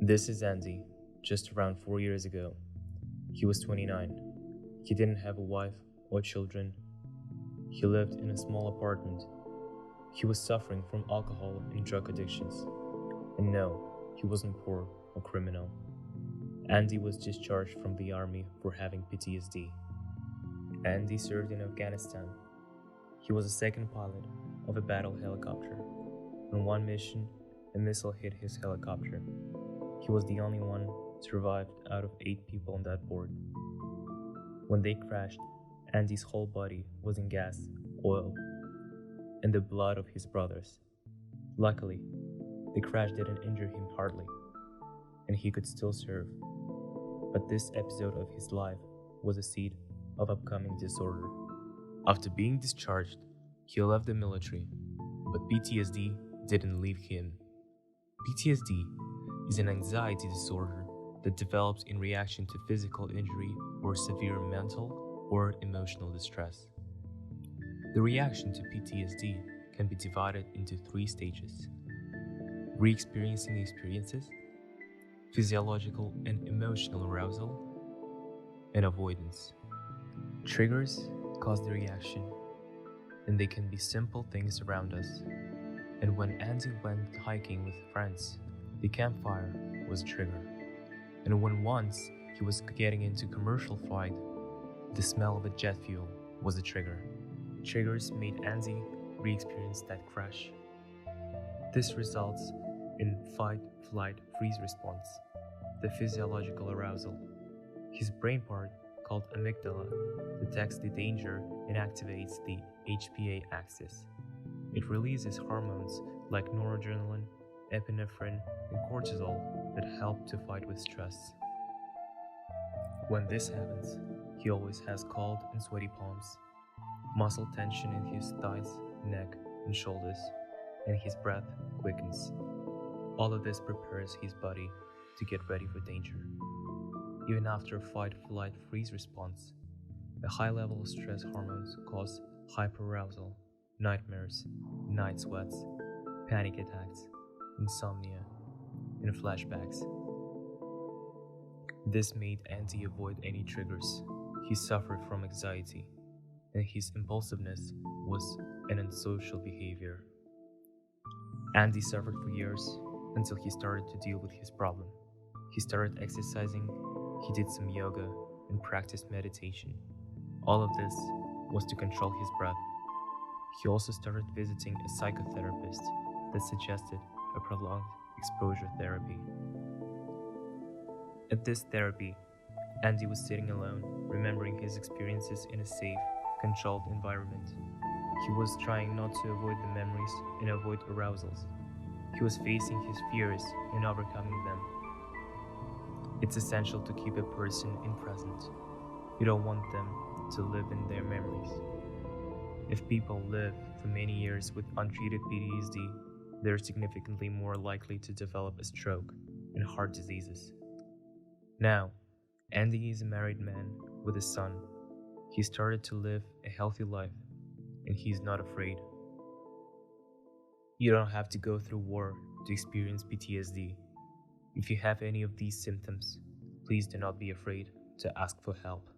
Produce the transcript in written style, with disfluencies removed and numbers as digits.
This is Andy, just around 4 years ago. He was 29. He didn't have a wife or children. He lived in a small apartment. He was suffering from alcohol and drug addictions. And no, he wasn't poor or criminal. Andy was discharged from the army for having PTSD. Andy served in Afghanistan. He was a second pilot of a battle helicopter. On one mission, a missile hit his helicopter. He was the only one survived out of 8 people on that board. When they crashed, Andy's whole body was in gas, oil, and the blood of his brothers. Luckily, the crash didn't injure him hardly, and he could still serve. But this episode of his life was a seed of upcoming disorder. After being discharged, he left the military, but PTSD didn't leave him. PTSD is an anxiety disorder that develops in reaction to physical injury or severe mental or emotional distress. The reaction to PTSD can be divided into 3 stages: re-experiencing experiences, physiological and emotional arousal, and avoidance. Triggers cause the reaction, and they can be simple things around us. And when Andy went hiking with friends, the campfire was a trigger. And when once he was getting into commercial flight, the smell of a jet fuel was a trigger. Triggers made Andy re-experience that crash. This results in fight, flight, freeze response, the physiological arousal. His brain part, called amygdala, detects the danger and activates the HPA axis. It releases hormones like noradrenaline, epinephrine, and cortisol that help to fight with stress. When this happens, he always has cold and sweaty palms, muscle tension in his thighs, neck, and shoulders, and his breath quickens. All of this prepares his body to get ready for danger. Even after a fight, flight, freeze response, a high level of stress hormones cause hyperarousal, nightmares, night sweats, panic attacks, insomnia, and flashbacks. This made Andy avoid any triggers. He suffered from anxiety, and his impulsiveness was an unsocial behavior. Andy suffered for years until he started to deal with his problem. He started exercising, he did some yoga, and practiced meditation. All of this was to control his breath. He also started visiting a psychotherapist that suggested a prolonged exposure therapy. At this therapy, Andy was sitting alone, remembering his experiences in a safe, controlled environment. He was trying not to avoid the memories and avoid arousals. He was facing his fears and overcoming them. It's essential to keep a person in present. You don't want them to live in their memories. If people live for many years with untreated PTSD, they're significantly more likely to develop a stroke and heart diseases. Now, Andy is a married man with a son. He started to live a healthy life, and he's not afraid. You don't have to go through war to experience PTSD. If you have any of these symptoms, please do not be afraid to ask for help.